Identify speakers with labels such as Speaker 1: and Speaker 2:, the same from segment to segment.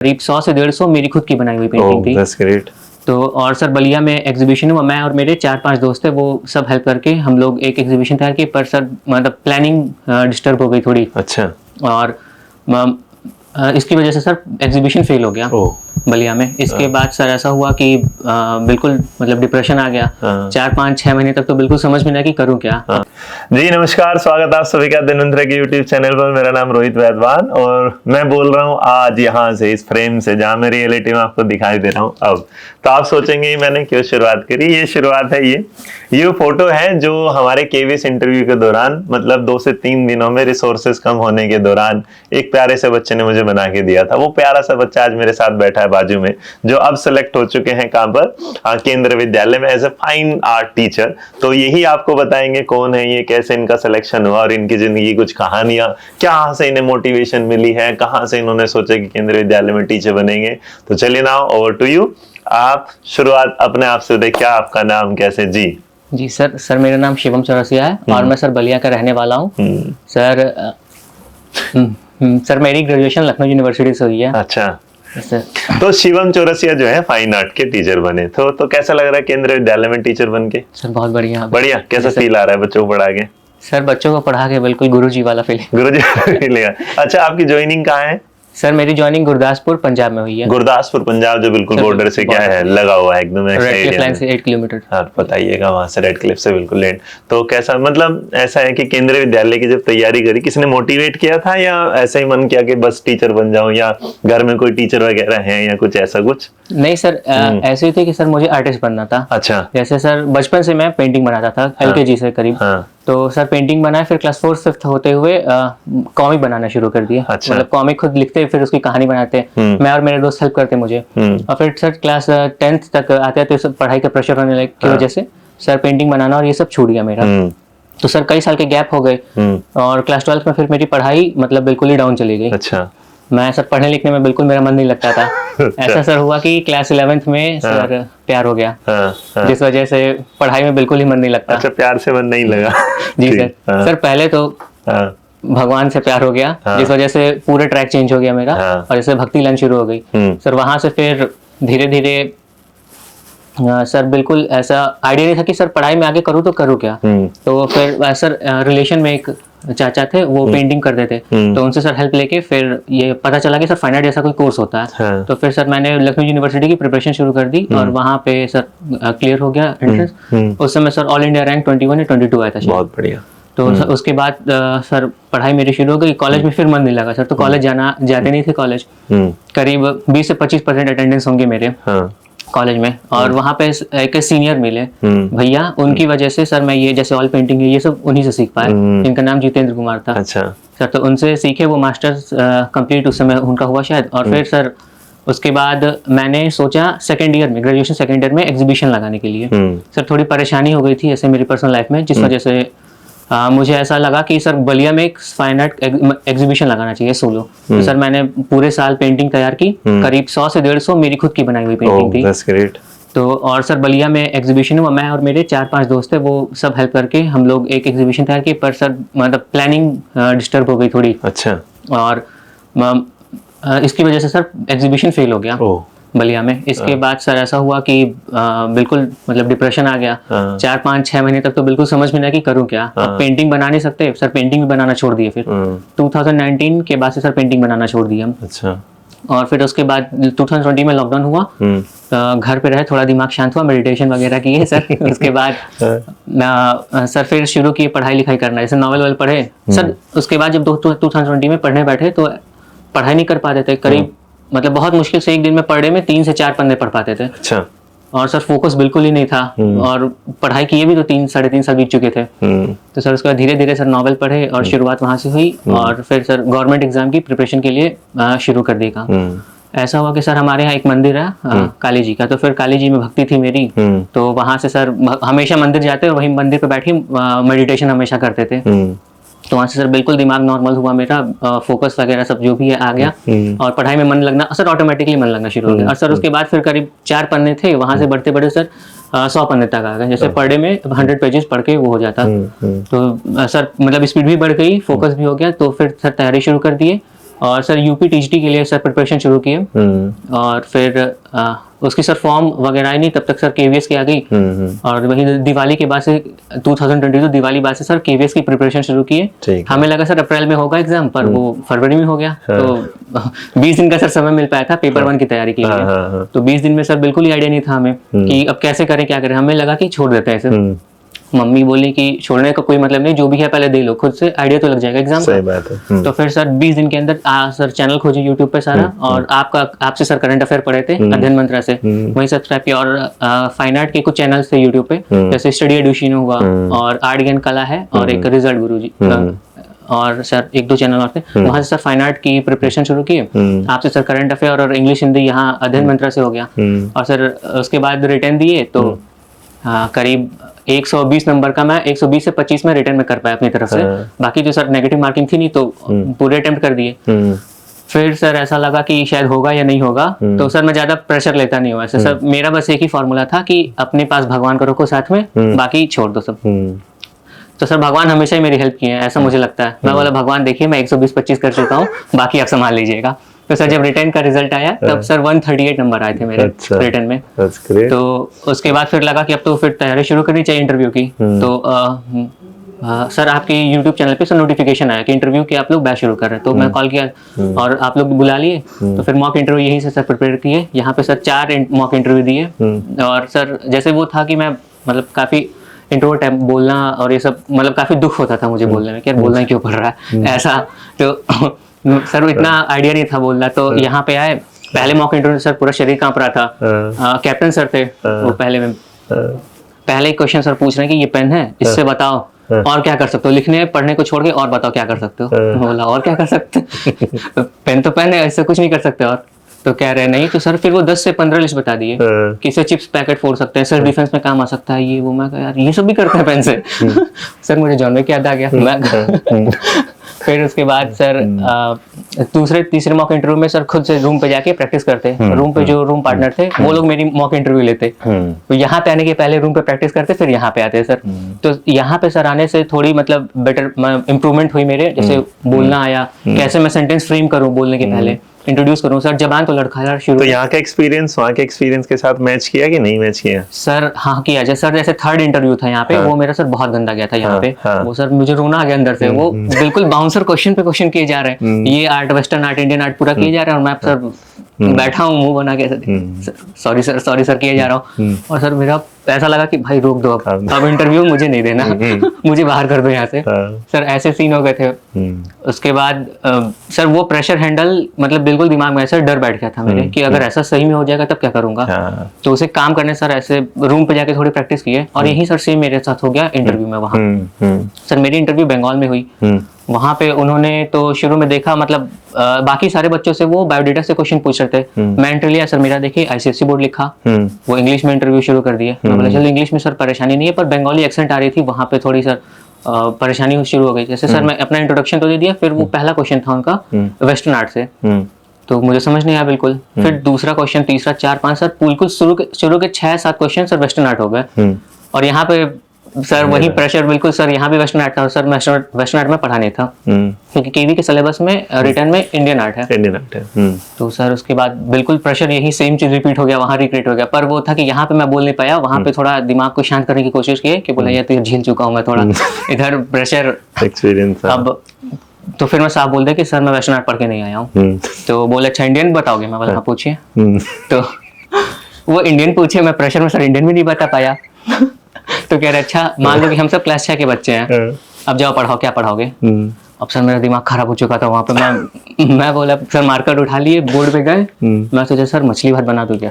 Speaker 1: करीब 100 से 150 मेरी खुद की बनाई हुई पेंटिंग थी।
Speaker 2: That's great.
Speaker 1: तो और सर बलिया में एग्जीबिशन हुआ, मैं और मेरे 4-5 दोस्त थे, वो सब हेल्प करके हम लोग एक एग्जीबिशन तैयार की। पर सर मतलब प्लानिंग डिस्टर्ब हो गई थोड़ी,
Speaker 2: अच्छा।
Speaker 1: और इसकी वजह से सर एग्जीबिशन फेल हो गया बलिया में। इसके बाद सर ऐसा हुआ कि बिल्कुल मतलब डिप्रेशन आ गया। 4-5-6 महीने तक तो बिल्कुल समझ में नहीं कि करूं क्या।
Speaker 2: जी नमस्कार, स्वागत है आप सभी का धन्वंतरि के यूट्यूब चैनल पर। मेरा नाम रोहित वैद्यवान और मैं बोल रहा हूँ आज यहाँ से, इस फ्रेम से जहाँ मैं रियलिटी में आपको दिखाई दे रहा हूँ अब। तो आप सोचेंगे मैंने क्यों शुरुआत करी। ये शुरुआत है ये फोटो है जो हमारे केवीएस इंटरव्यू के दौरान, मतलब 2 से 3 दिनों में रिसोर्सेज कम होने के दौरान एक प्यारे से बच्चे ने मुझे बना के दिया था। वो प्यारा सा बच्चा आज मेरे साथ बैठा है बाजू में, जो अब सेलेक्ट हो चुके हैं कहां पर, केंद्र विद्यालय में as a fine art teacher. तो यही आपको बताएंगे कौन है ये, कैसे इनका सिलेक्शन हुआ और इनकी जिंदगी कुछ कहानियां, कहां से इन्हें मोटिवेशन मिली है, कहां से इन्होंने सोचा कि केंद्र विद्यालय में टीचर बनेंगे। तो चलिए नाउ ओवर टू यू। आप शुरुआत अपने आप से देखिए, आपका नाम कैसे? जी
Speaker 1: सर मेरा नाम शिवम चौरसिया है और मैं सर बलिया का रहने वाला हूँ। सर मेरी ग्रेजुएशन लखनऊ यूनिवर्सिटी से हुई है।
Speaker 2: अच्छा सर। तो शिवम चौरसिया जो है फाइन आर्ट के टीचर बने, तो कैसा लग रहा है केंद्रीय विद्यालय में टीचर बन के?
Speaker 1: सर बहुत बढ़िया।
Speaker 2: कैसा फील आ रहा है बच्चों को पढ़ा के?
Speaker 1: सर बच्चों को पढ़ा के बिल्कुल गुरुजी वाला फीलिंग।
Speaker 2: गुरुजी। अच्छा, आपकी ज्वाइनिंग कहाँ है?
Speaker 1: सर मेरी ज्वाइनिंग गुरदासपुर पंजाब में हुई है।
Speaker 2: गुरदासपुर पंजाब, जो बिल्कुल बॉर्डर से क्या है लगा हुआ है एकदम,
Speaker 1: रेड क्लिफ लाइन से 8 किलोमीटर।
Speaker 2: आप बताइएगा, वहां से रेड क्लिफ से बिल्कुल लेट। तो कैसा, मतलब ऐसा है कि केंद्रीय विद्यालय की जब तैयारी करी, किसने मोटिवेट किया था या ऐसा ही मन किया कि बस टीचर बन जाऊं, या घर में कोई टीचर वगैरह है या कुछ ऐसा कुछ?
Speaker 1: नहीं सर, ऐसे ही थे कि सर मुझे आर्टिस्ट बनना था।
Speaker 2: अच्छा।
Speaker 1: जैसे सर बचपन से मैं पेंटिंग बनाता था, LKG से करीब। तो सर पेंटिंग बनाए, फिर क्लास 4 5th होते हुए कॉमिक बनाना शुरू कर दिया।
Speaker 2: अच्छा।
Speaker 1: मतलब कॉमिक खुद लिखते, फिर उसकी कहानी बनाते, मैं और मेरे दोस्त हेल्प करते मुझे। और फिर सर क्लास 10th तक आते तो सब पढ़ाई का प्रेशर होने लगे की वजह से सर पेंटिंग बनाना और ये सब छूट गया मेरा। तो सर कई साल के गैप हो गए और क्लास 12th में फिर मेरी पढ़ाई मतलब बिल्कुल ही डाउन चली गई।
Speaker 2: अच्छा।
Speaker 1: मैं सर पढ़ने लिखने में बिल्कुल मेरा मन नहीं लगता था। ऐसा सर हुआ कि क्लास 11th में सर प्यार हो गया, जिस वजह से पढ़ाई में बिल्कुल ही मन नहीं लगता।
Speaker 2: अच्छा, प्यार से मन नहीं लगा?
Speaker 1: जी सर। सर पहले तो भगवान से प्यार हो गया, जिस वजह से पूरा ट्रैक चेंज हो गया मेरा, और जैसे भक्ति लाइन शुरू हो गई सर। वहां से फिर धीरे धीरे सर बिल्कुल ऐसा आइडिया नहीं था कि सर पढ़ाई में आगे करूँ तो करूँ क्या। तो फिर सर रिलेशन में एक चाचा थे, वो पेंटिंग करते थे, तो उनसे सर हेल्प लेके फिर ये पता चला कि सर फाइन आर्ट जैसा कोई कोर्स होता है। तो फिर सर मैंने लखनऊ यूनिवर्सिटी की प्रिपरेशन शुरू कर दी और वहाँ पे सर क्लियर हो गया एंट्रेंस। उस समय सर ऑल इंडिया रैंक 21 या 22 आया था।
Speaker 2: बहुत बढ़िया।
Speaker 1: तो उसके बाद सर पढ़ाई मेरी शुरू हो गई। कॉलेज में फिर मन नहीं लगा सर, तो कॉलेज जाते नहीं थे कॉलेज। करीब 20 से 25% अटेंडेंस होंगे मेरे कॉलेज में। और वहाँ पे एक सीनियर मिले भैया, उनकी वजह से सर मैं ये जैसे ऑयल पेंटिंग है ये सब उन्हीं से सीख पाया। इनका नाम जितेंद्र कुमार था।
Speaker 2: अच्छा
Speaker 1: सर, तो उनसे सीखे, वो मास्टर्स कंप्लीट उस समय उनका हुआ शायद। और फिर सर उसके बाद मैंने सोचा सेकंड ईयर में, ग्रेजुएशन सेकंड ईयर में एग्जीबिशन लगाने के लिए। सर थोड़ी परेशानी हो गई थी ऐसे मेरी पर्सनल लाइफ में, जिस वजह से मुझे ऐसा लगा कि सर बलिया में एक फाइन आर्ट एग्जीबिशन लगाना चाहिए सोलो। तो सर मैंने पूरे साल पेंटिंग तैयार की, करीब 100 से 150 मेरी खुद की बनाई हुई पेंटिंग थी।
Speaker 2: That's great.
Speaker 1: तो और सर बलिया में एग्जीबिशन हुआ, मैं और मेरे 4-5 दोस्त थे, वो सब हेल्प करके हम लोग एक एग्जीबिशन तैयार की। पर सर मतलब प्लानिंग डिस्टर्ब हो गई थोड़ी। अच्छा। और इसकी वजह से सर एग्जीबिशन फेल हो गया बलिया में। इसके बाद सर ऐसा हुआ कि बिल्कुल मतलब डिप्रेशन आ गया। 4-5-6 महीने तक तो बिल्कुल समझ में नहीं कि करूँ क्या। अब पेंटिंग बना नहीं सकते, सर पेंटिंग भी बनाना छोड़ दिए। फिर 2019 के बाद से सर पेंटिंग बनाना छोड़ दिया हम। अच्छा। और फिर उसके बाद 2020 में लॉकडाउन हुआ, घर पे रहे, थोड़ा दिमाग शांत हुआ, मेडिटेशन वगैरह किए सर। उसके बाद सर फिर शुरू किए पढ़ाई लिखाई करना, जैसे नॉवल पढ़े सर। उसके बाद जब 2020 में पढ़ने बैठे तो पढ़ाई नहीं कर पाते थे, करीब मतलब बहुत मुश्किल से एक दिन में पर डे में 3 से 4 पन्ने पढ़ पाते थे। अच्छा। और सर फोकस बिल्कुल ही नहीं था, और पढ़ाई किए भी तो 3-3.5 साल बीत चुके थे। तो सर उसके बाद धीरे धीरे सर नॉवेल पढ़े और शुरुआत वहां से हुई। और फिर सर गवर्नमेंट एग्जाम की प्रिपरेशन के लिए शुरू कर दी काम। ऐसा हुआ कि सर हमारे यहाँ एक मंदिर है काली जी का, तो फिर काली जी में भक्ति थी मेरी। तो वहां से सर हमेशा मंदिर जाते और वही मंदिर पे बैठी मेडिटेशन हमेशा करते थे। तो वहाँ से सर बिल्कुल दिमाग नॉर्मल हुआ मेरा, फोकस वगैरह सब जो भी है आ गया। और पढ़ाई में मन लगना सर ऑटोमेटिकली मन लगना शुरू हो गया। और सर उसके बाद फिर करीब 4 पन्ने थे, वहां से बढ़ते बढ़ते सर 100 पन्ने तक आ गए। जैसे पर डे में 100 पेजेस पढ़ के वो हो जाता। तो सर मतलब स्पीड भी बढ़ गई, फोकस भी हो गया। तो फिर सर तैयारी शुरू कर दिए और सर यूपी टीजीटी के लिए सर प्रिपरेशन शुरू की है। और फिर उसकी सर फॉर्म वगैरह आई नहीं, तब तक सर केवीएस की आ गई। और वही दिवाली के बाद से 2022 दिवाली बाद से सर केवीएस की प्रिपरेशन शुरू की है। हमें लगा सर अप्रैल में होगा एग्जाम, पर वो फरवरी में हो गया। तो 20 दिन का सर समय मिल पाया था पेपर 1 की तैयारी के लिए। तो 20 दिन में सर बिल्कुल ही आइडिया नहीं था हमें कि अब कैसे करें क्या करें। हमें लगा कि छोड़ देते हैं इसे। मम्मी बोली कि छोड़ने का कोई मतलब नहीं, जो भी है पहले दे लो, खुद से आइडिया तो लग जाएगा एग्जाम का।
Speaker 2: सही बात है।
Speaker 1: तो फिर सर 20 दिन के अंदर सर चैनल खोजे यूट्यूब पे सारा, और आपसे सर करंट अफेयर पढ़े थे अध्ययन मंत्रा से, वही सब्सक्राइब किया। और फाइन आर्ट के कुछ चैनल्स थे यूट्यूब पे, जैसे स्टडी एडुशिनो हुआ और आर्ट ज्ञान कला है, और एक रिजल्ट गुरुजी, और सर 1-2 चैनल और थे। वहां से सर फाइन आर्ट की प्रिपरेशन शुरू की। आपसे सर करंट अफेयर और इंग्लिश हिंदी यहाँ अध्ययन मंत्रा से हो गया। और सर उसके बाद रिटर्न दिए तो करीब 120 नंबर का मैं 120 से 25 में रिटर्न में कर पाया अपनी तरफ से। बाकी जो सर नेगेटिव मार्किंग थी नहीं, तो पूरे अटेम्प्ट कर दिए। फिर सर ऐसा लगा कि शायद होगा या नहीं होगा, तो सर मैं ज्यादा प्रेशर लेता नहीं हूँ ऐसे। सर मेरा बस एक ही फॉर्मूला था कि अपने पास भगवान को रखो साथ में, बाकी छोड़ दो सब। तो सर भगवान हमेशा ही मेरी हेल्प किए हैं, ऐसा मुझे लगता है। मैं बोला भगवान देखिए मैं 120-25 कर चुका हूँ, बाकी आप संभाल लीजिएगा। तो सर जब रिटर्न का रिजल्ट आया तब सर 138 नंबर आए थे मेरे रिटर्न में। तो उसके बाद फिर लगा कि अब तो फिर तैयारी शुरू करनी चाहिए इंटरव्यू की। तो सर आपके यूट्यूब चैनल पे सर नोटिफिकेशन आया कि इंटरव्यू की आप लोग बैच शुरू कर रहे हैं। तो मैं कॉल किया और आप लोग बुला लिए। तो फिर मॉक इंटरव्यू यहीं से सर प्रिपेयर किए। यहाँ पे सर 4 मॉक इंटरव्यू दिए। और सर जैसे वो था कि मैं मतलब काफी इंट्रोवर्ट है, बोलना और ये सब मतलब काफी दुख होता था मुझे बोलने में कि यार बोलना क्यों पड़ रहा है ऐसा। तो सर इतना आइडिया नहीं था बोलना। तो यहाँ पे आए, पहले मॉक इंटरव्यू सर पूरा शरीर कांप रहा था। कैप्टन सर थे वो पहले क्वेश्चन सर पूछ रहे हैं कि ये पेन है, इससे बताओ और क्या कर सकते हो, लिखने पढ़ने को छोड़ के और बताओ क्या कर सकते हो। बोला और क्या कर सकते पेन तो पेन है, इससे कुछ नहीं कर सकते। और तो कह रहे नहीं। तो सर फिर वो 10 से 15 लिस्ट बता दिए कि इससे चिप्स पैकेट फोड़ सकते हैं, सेल्फ डिफेंस में काम आ सकता है, ये वो। मैं कहा यार ये सब भी करते हैं पेन से। सर मुझे जॉन विक याद आ गया। मैं फिर उसके बाद सर दूसरे तीसरे मॉक इंटरव्यू में सर खुद से रूम पे जाके प्रैक्टिस करते। रूम पे जो रूम पार्टनर थे वो लोग मेरी मॉक इंटरव्यू लेते। तो यहाँ पे आने के पहले रूम पे प्रैक्टिस करते, फिर यहाँ पे आते सर। तो यहाँ पे सर आने से थोड़ी मतलब बेटर इम्प्रूवमेंट हुई मेरे। जैसे बोलना आया, कैसे मैं सेंटेंस फ्रेम करूँ बोलने के पहले, इंट्रोड्यूस करूँ। सर जबान तो लड़खड़ाना शुरू।
Speaker 2: तो यहाँ का एक्सपीरियंस वहाँ के एक्सपीरियंस के साथ मैच किया कि नहीं मैच किया?
Speaker 1: सर हाँ किया। जैसे 3rd इंटरव्यू था यहाँ पे, वो मेरा सर बहुत गंदा गया था यहाँ पे। वो सर मुझे रोना आ गया अंदर से। वो बिल्कुल बाउंसर क्वेश्चन पे क्वेश्चन किए जा रहे हैं, ये art, western art, Indian art पूरा किए जा रहे हैं, और मैं सर बैठा हूँ मुंह बना के सॉरी सर किए जा रहा हूँ। और सर मेरा ऐसा लगा कि भाई रोक दो, अब इंटरव्यू मुझे नहीं देना, मुझे बाहर कर दो यहाँ से। सर ऐसे सीन हो गए थे। उसके बाद सर वो प्रेशर हैंडल मतलब बिल्कुल दिमाग में ऐसा डर बैठ गया था मेरे कि अगर ऐसा सही में हो जाएगा तब क्या करूंगा। तो उसे काम करने सर ऐसे रूम पे जाके थोड़ी प्रैक्टिस किए, और यही सर सेम मेरे साथ हो गया इंटरव्यू में। वहाँ सर मेरी इंटरव्यू बंगाल में हुई। वहाँ पे उन्होंने तो शुरू में देखा मतलब बाकी सारे बच्चों से वो बायोडेटा से क्वेश्चन पूछ रहे थे। मैं इंटर लिया, सर मेरा देखिए आईसीएससी बोर्ड लिखा। वो इंग्लिश में इंटरव्यू शुरू कर दिए। मैं बोला चलो इंग्लिश में सर परेशानी नहीं है, पर बंगाली एक्सेंट आ रही थी, वहाँ पे थोड़ी सर परेशानी शुरू हो गई। जैसे सर मैं अपना इंट्रोडक्शन तो दे दिया, फिर वो पहला क्वेश्चन था उनका वेस्टर्न आर्ट से, तो मुझे समझ नहीं आया बिल्कुल। फिर दूसरा क्वेश्चन, तीसरा, 4, 5 सर बिल्कुल शुरू के 6-7 क्वेश्चन सर वेस्टर्न आर्ट हो गए। और यहाँ पे सर वही प्रेशर बिल्कुल। सर यहाँ भी वेस्टर्न आर्ट था, और सर वेस्टर्न आर्ट में पढ़ा नहीं था क्योंकि केवी के सिलेबस में रिटर्न में इंडियन आर्ट है। तो सर उसके बाद बिल्कुल प्रेशर यही सेम चीज रिपीट हो गया, वहाँ रिक्रिएट हो गया। पर वो था कि यहाँ पे मैं बोल नहीं पाया, वहाँ पे थोड़ा दिमाग को शांत करने की कोशिश की कि बोला यार तो झेल चुका हूँ मैं थोड़ा इधर प्रेशर एक्सपीरियंस। अब तो फिर मैं साफ बोल दिया कि सर मैं वेस्टर्न आर्ट पढ़ के नहीं आया हूँ। तो बोले अच्छा इंडियन बताओगे? मैं बोला हाँ पूछिए। तो वो इंडियन पूछे, मैं प्रेशर में सर इंडियन भी नहीं बता पाया। तो कह रहे अच्छा मान लो कि हम सब क्लास 6 के बच्चे हैं, अब जाओ पढ़ाओ, क्या पढ़ाओगे? अब सर मेरा दिमाग खराब हो चुका था वहाँ पे। मैं बोला सर मार्कर उठा लिए, बोर्ड पे गए। मैं सोचा सर मछली भात बना दूं क्या?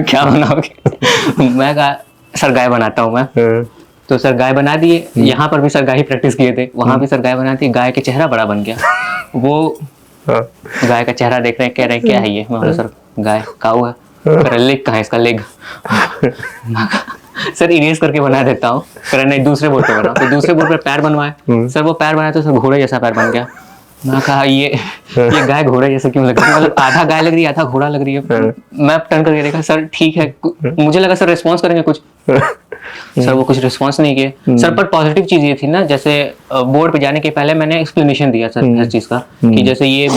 Speaker 1: क्या बनाओगे? मैं कहा सर गाय बनाता हूँ मैं। तो सर गाय बना दिए। यहाँ पर भी सर गाय ही प्रैक्टिस किए थे, वहाँ भी सर गाय बना दी। गाय के चेहरा बड़ा बन गया। वो गाय का चेहरा देख रहे हैं, कह रहे हैं क्या है ये? मैं बोला सर गाय काऊ है। लेग कहाँ है इसका? लेग सर इरेज करके बना देता हूँ। नहीं दूसरे बोर्ड पे बनाओ। तो दूसरे बोर्ड पे पैर बनवाए। सर वो पैर बनाए तो सर घोड़े जैसा पैर बन गया। मैं कहा ये गाय घोड़ा जैसे क्यों लग रही है, मतलब आधा गाय लग रही है आधा घोड़ा लग रही है। मैं टर्न करके देखा, सर ठीक है, मुझे लगा सर रिस्पॉन्स करेंगे कुछ, सर वो कुछ रिस्पॉन्स नहीं किए सर। पर पॉजिटिव चीज ये थी ना, जैसे बोर्ड पे जाने के पहले मैंने एक्सप्लेनेशन दिया सर हर चीज का, कि जैसे ये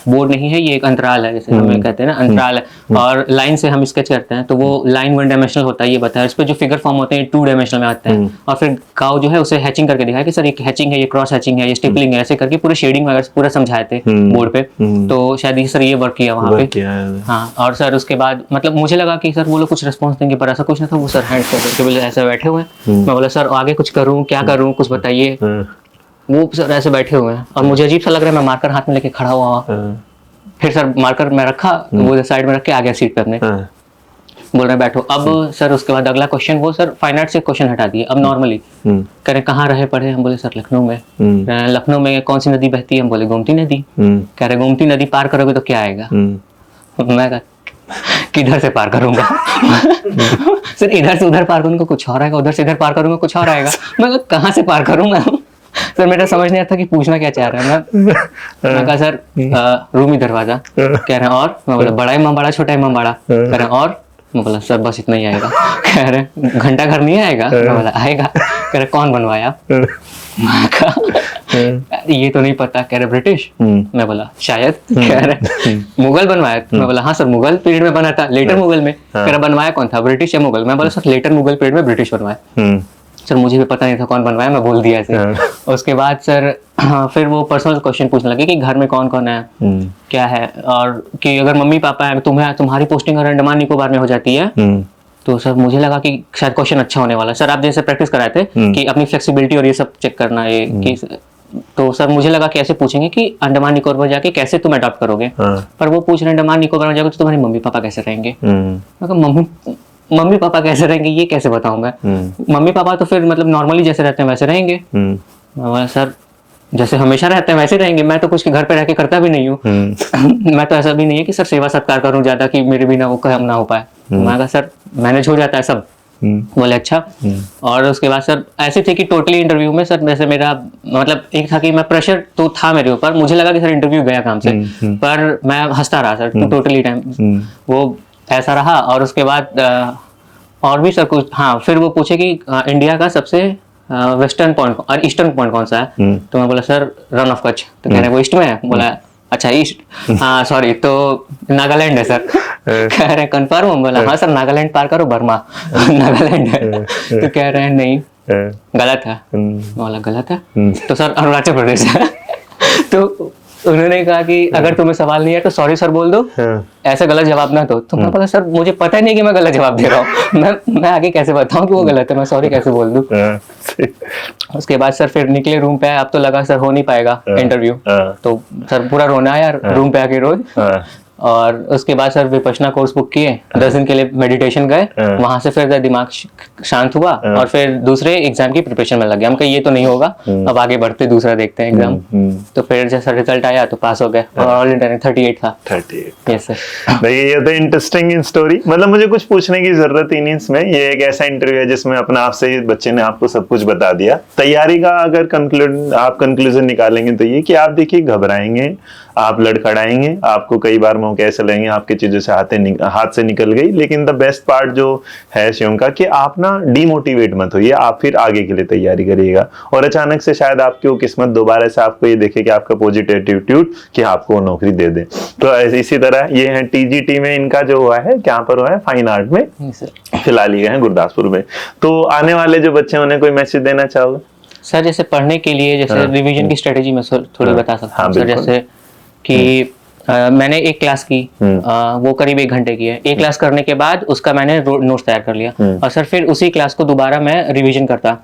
Speaker 1: बोर्ड नहीं है, ये एक अंतराल है, जैसे हमें कहते हैं ना अंतराल है, और लाइन से हम स्केच करते हैं तो वो लाइन 1 डायमेंशनल होता है ये बताया। इस पे जो फिगर फॉर्म होते हैं 2 डायमेंशनल में आते हैं, और फिर गाँव जो है उसे हैचिंग करके दिखाया कि सर ये हैचिंग है, ये क्रॉस हैचिंग है, ये स्टिपलिंग है, ऐसे करके पूरे शेडिंग वगैरह पूरा समझाए थे बोर्ड पे। तो शायद ये सर ये वर्क किया वहाँ पे। हाँ, और सर उसके बाद मतलब मुझे लगा कि सर वो लोग कुछ रिस्पॉन्स देंगे, पर ऐसा कुछ नहीं था। वो सर हैंड करके बोले ऐसे बैठे हुए हैं। मैं बोला सर आगे कुछ करूँ, क्या करूँ, कुछ बताइए। वो सर ऐसे बैठे हुए हैं और मुझे अजीब सा लग रहा है, मैं मार्कर हाथ में लेके खड़ा हुआ। फिर सर मार्कर मैं रखा, वो साइड में रख के आ गया सीट पे अपने, बोल रहे बैठो। अब सर उसके बाद अगला क्वेश्चन, वो सर फाइन आर्ट से क्वेश्चन हटा दिए। अब नॉर्मली कह रहे कहाँ रहे पढ़े, हम बोले सर लखनऊ में। लखनऊ में कौन सी नदी बहती है, हम बोले गोमती नदी। कह रहे गोमती नदी पार करोगे तो क्या आएगा। मैं कहा किधर से पार करूंगा सर इधर से उधर पार करूंगा कुछ और आएगा, उधर से इधर पार करूंगा कुछ और आएगा। मैं कहाँ से पार करूंगा सर मेरा समझ नहीं आता कि पूछना क्या चाह रहा है। मैं कहा सर रूमी दरवाजा। कह रहे हैं और, मैं बोला बड़ा इमाम बाड़ा छोटा इमाम बाड़ा। कह रहे हैं और, मैं बोला सर बस इतना ही आएगा। कह रहे घंटा घर नहीं आएगा। मैं बोला आएगा। कह रहे कौन बनवाया। मैं कहा ये तो नहीं पता। कह रहे ब्रिटिश। मैं बोला शायद। कह रहे मुगल बनवाया। मैं बोला हाँ सर मुगल पीरियड में बना था, लेटर मुगल में। कह रहा बनवाया कौन था, ब्रिटिश या मुगल। मैं बोला सर लेटर मुगल पीरियड में ब्रिटिश बनवाया। सर मुझे भी पता नहीं था कौन बनवाया, मैं बोल दिया ऐसे। उसके बाद सर फिर वो पर्सनल क्वेश्चन पूछने लगे कि घर में कौन कौन है, क्या है, और कि अगर मम्मी पापा है तुम्हारी पोस्टिंग अगर अंडमान निकोबार में हो जाती है तो सर मुझे लगा कि शायद क्वेश्चन अच्छा होने वाला। सर आप जैसे प्रैक्टिस कराए थे कि अपनी फ्लेक्सिबिलिटी और ये सब चेक करना है कि, तो सर मुझे लगा कि ऐसे पूछेंगे कि अंडमान निकोबार जाके कैसे तुम अडॉप्ट करोगे। पर वो पूछ रहे हैं अंडमान निकोबार में जाकर तो तुम्हारे मम्मी पापा कैसे रहेंगे। मम्मी पापा कैसे रहेंगे ये कैसे बताऊं मैं। मम्मी पापा तो फिर मतलब नॉर्मली जैसे रहते हैं वैसे रहेंगे। सर जैसे हमेशा रहते हैं वैसे रहेंगे, मैं तो कुछ घर पे रह के करता भी नहीं हूँ। मैं तो ऐसा भी नहीं है कि सर सेवा सत्कार करूँ ज्यादा कि मेरे बिना वो काम ना हो पाए। मैं कहा सर मैनेज हो जाता है सब। बोले अच्छा। और उसके बाद सर ऐसे थे कि टोटली इंटरव्यू में सर जैसे मेरा मतलब एक था कि मैं प्रेशर तो था मेरे ऊपर, मुझे लगा कि सर इंटरव्यू गया काम से, पर मैं हंसता रहा सर टोटली टाइम, वो ऐसा रहा। और उसके बाद और भी सर कुछ, हाँ फिर वो पूछे कि इंडिया का सबसे वेस्टर्न पॉइंट और ईस्टर्न पॉइंट कौन सा है। तो मैं बोला सर रन ऑफ कच्छ। तो कह रहे वो ईस्ट में है। बोला अच्छा ईस्ट, हाँ सॉरी तो नागालैंड है सर। कह रहे कंफर्म। बोला हाँ सर नागालैंड पार करो बर्मा नागालैंड है। तो कह रहे हैं नहीं गलत है। बोला गलत है तो सर अरुणाचल प्रदेश है। तो उन्होंने कहा कि अगर तुम्हें सवाल नहीं है तो सॉरी सर बोल दो, ऐसा गलत जवाब ना दो। तो मैं बोला सर मुझे पता ही नहीं कि मैं गलत जवाब दे रहा हूँ, मैं आगे कैसे बताऊं कि वो गलत है, मैं सॉरी कैसे बोल दूं। उसके बाद सर फिर निकले रूम पे, अब तो लगा सर हो नहीं पाएगा इंटरव्यू। तो सर पूरा रोना आया रूम पे आके रोज। और उसके बाद सर विपश्यना कोर्स बुक किए, 10 दिन के लिए मेडिटेशन गए, वहां से फिर दिमाग शांत हुआ और फिर दूसरे एग्जाम की प्रिपरेशन में लग गया। हम कहा ये तो नहीं होगा, अब आगे बढ़ते दूसरा देखते हैं एग्जाम। तो फिर जैसा रिजल्ट आया तो पास हो गए और ऑल इंडिया 38 था। 38 यस सर।
Speaker 2: ये तो इंटरेस्टिंग स्टोरी, मतलब मुझे कुछ पूछने की जरूरत ही नहीं इसमें। ये एक ऐसा इंटरव्यू है जिसमें अपना आपसे बच्चे ने आपको सब कुछ बता दिया। तैयारी का अगर कंक्लूजन निकालेंगे तो ये कि आप देखिए घबराएंगे, आप लड़खड़ाएंगे, आपको कई बार मौके ऐसे लगेंगे आपके चीजों से हाथ से निकल गई, लेकिन द बेस्ट पार्ट जो है शिवम का कि आप ना डिमोटिवेट मत होइए, आप फिर आगे के लिए तैयारी करिएगा। और अचानक से शायद आपकी वो किस्मत दोबारा से आपको ये देखे कि आपका पॉजिटिव एटीट्यूड कि आपको वो नौकरी दे दे। तो इसी तरह ये है टीजीटी में इनका जो हुआ है, क्या पर हुआ है फाइन आर्ट में, फिलहाल ये है गुरदासपुर में। तो आने वाले जो बच्चे उन्हें कोई मैसेज देना चाहोगे
Speaker 1: सर? जैसे पढ़ने के लिए जैसे रिवीजन की स्ट्रेटेजी में थोड़ी बता सकता हूँ सर। जैसे कि मैंने एक क्लास की, वो करीब 1 घंटे की है। एक क्लास करने के बाद उसका मैंने नोट्स तैयार कर लिया और सर फिर उसी क्लास को दोबारा मैं रिवीजन करता।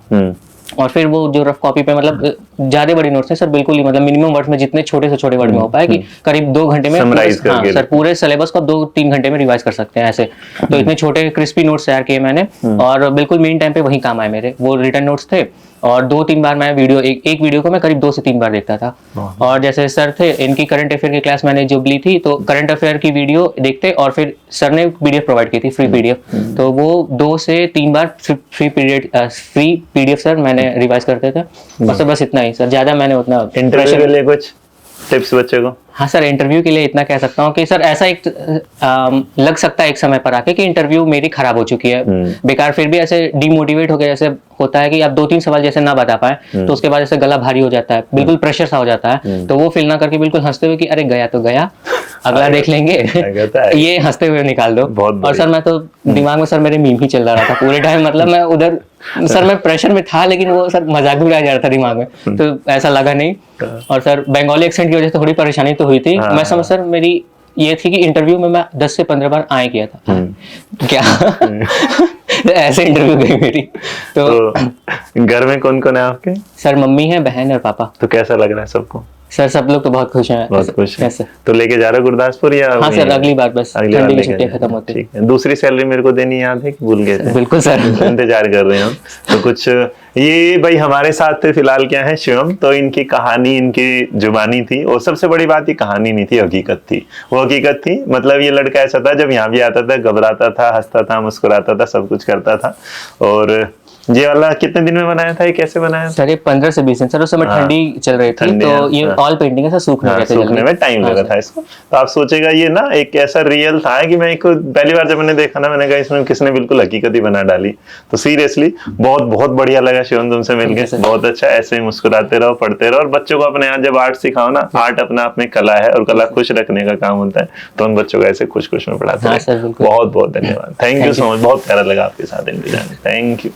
Speaker 1: और फिर वो जो रफ कॉपी पे मतलब ज्यादा बड़ी नोट्स है सर, बिल्कुल ही मतलब मिनिमम वर्ड में जितने छोटे से छोटे वर्ड में हो पाए कि करीब 2 घंटे में सर पूरे सिलेबस को 2-3 घंटे में रिवाइज कर सकते हैं ऐसे। तो इतने छोटे क्रिस्पी नोट्स तैयार किए मैंने और बिल्कुल मेन टाइम पे वही काम आए मेरे। वो रिटर्न नोट्स थे और 2-3 बार मैं वीडियो एक वीडियो को मैं करीब 2 से 3 बार देखता था। और जैसे सर थे इनकी करंट अफेयर की क्लास मैंने जो ली थी, तो करंट अफेयर की वीडियो देखते और फिर सर ने पीडीएफ प्रोवाइड की थी, फ्री पीडीएफ। तो वो 2 से 3 बार फ्री पीडीएफ सर मैंने रिवाइज करते थे। और सर बस इतना ही सर, ज्यादा मैंने उतना
Speaker 2: इंटरव्यू के लिए कुछ टिप्स बच्चे को?
Speaker 1: हाँ सर, इंटरव्यू के लिए इतना कह सकता हूँ कि सर ऐसा एक लग सकता है एक समय पर आके कि इंटरव्यू मेरी खराब हो चुकी है, बेकार, फिर भी ऐसे डिमोटिवेट हो गए, जैसे होता है कि आप 2-3 सवाल जैसे ना बता पाए तो उसके बाद जैसे गला भारी हो जाता है, बिल्कुल प्रेशर सा हो जाता है, तो वो फील ना करके बिल्कुल हंसते हुए कि अरे गया तो गया, अगला देख लेंगे, ये हंसते हुए निकाल दो। और सर मैं तो दिमाग में सर मेरे मीम ही चल रहा था पूरे टाइम, मतलब मैं उधर सर मैं प्रेशर में था, लेकिन वो सर मजाक भी उड़ाया जा रहा था दिमाग में, तो ऐसा लगा नहीं। और सर बंगाली एक्सेंट की वजह से थोड़ी परेशानी तो हुई थी। मैं समझ सर मेरी ये थी कि इंटरव्यू में मैं 10 से 15 बार आए किया था क्या ऐसे इंटरव्यू गई मेरी। तो
Speaker 2: घर में कौन कौन है आपके?
Speaker 1: सर मम्मी है, बहन और पापा।
Speaker 2: तो कैसा लग रहा है सबको?
Speaker 1: सर सब लोग तो बहुत खुश हैं।
Speaker 2: बहुत खुश हैं। तो लेके जा रहे हो गुरदासपुर या?
Speaker 1: हाँ सर, अगली बार बस ठंडी की छुट्टियां खत्म होती है।
Speaker 2: ठीक है। दूसरी सैलरी मेरे को देनी याद है कि भूल गए थे?
Speaker 1: बिल्कुल सर,
Speaker 2: इंतजार कर रहे हैं हम। तो कुछ ये भाई हमारे साथ थे फिलहाल, क्या है, शिवम। तो इनकी कहानी इनकी जुबानी थी, और सबसे बड़ी बात ये कहानी नहीं थी, हकीकत थी। वो हकीकत थी, मतलब ये लड़का ऐसा था, जब यहाँ भी आता था घबराता था, हंसता था, मुस्कुराता था, सब कुछ करता था। और ये वाला कितने दिन में बनाया था, ये कैसे बनाया?
Speaker 1: सर ये 15 से 20 दिन सर, उस समय ठंडी चल रही थी, तो ये ऑयल पेंटिंग है सर, सूखने
Speaker 2: में टाइम लगा था इसको। तो आप सोचेगा ये ना एक ऐसा रियल था कि मैं पहली बार जब मैंने देखा ना, मैंने कहा इसमें किसने बिल्कुल हकीकत ही बना डाली। तो सीरियसली बहुत बहुत बढ़िया लगा शिवम तुमसे मिलकर, बहुत अच्छा। ऐसे ही मुस्कुराते रहो, पढ़ते रहो, और बच्चों को अपने यहाँ जब आर्ट सिखाओ ना, आर्ट अपना आप में कला है, और कला खुश रखने का काम होता है, तो उन बच्चों को ऐसे खुश खुश में पढ़ाते हैं। बहुत बहुत धन्यवाद, थैंक यू सो मच, बहुत प्यारा लगा आपके साथ इंतजार। Thank you.